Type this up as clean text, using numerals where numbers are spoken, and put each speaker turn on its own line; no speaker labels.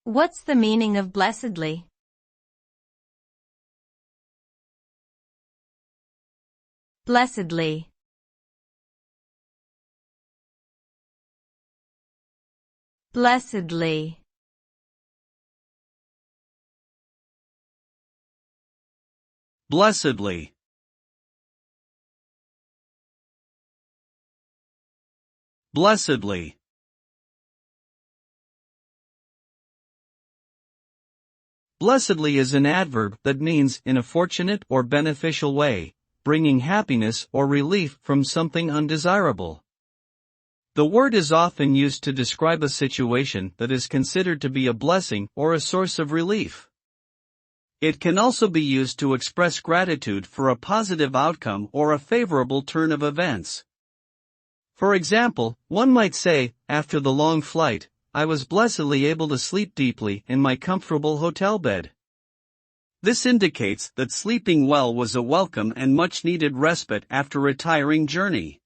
What's the meaning of blessedly? Blessedly. Blessedly.
Blessedly. Blessedly. Blessedly is an adverb that means in a fortunate or beneficial way, bringing happiness or relief from something undesirable. The word is often used to describe a situation that is considered to be a blessing or a source of relief. It can also be used to express gratitude for a positive outcome or a favorable turn of events. For example, one might say, after the long flight, I was blessedly able to sleep deeply in my comfortable hotel bed. This indicates that sleeping well was a welcome and much-needed respite after a tiring journey.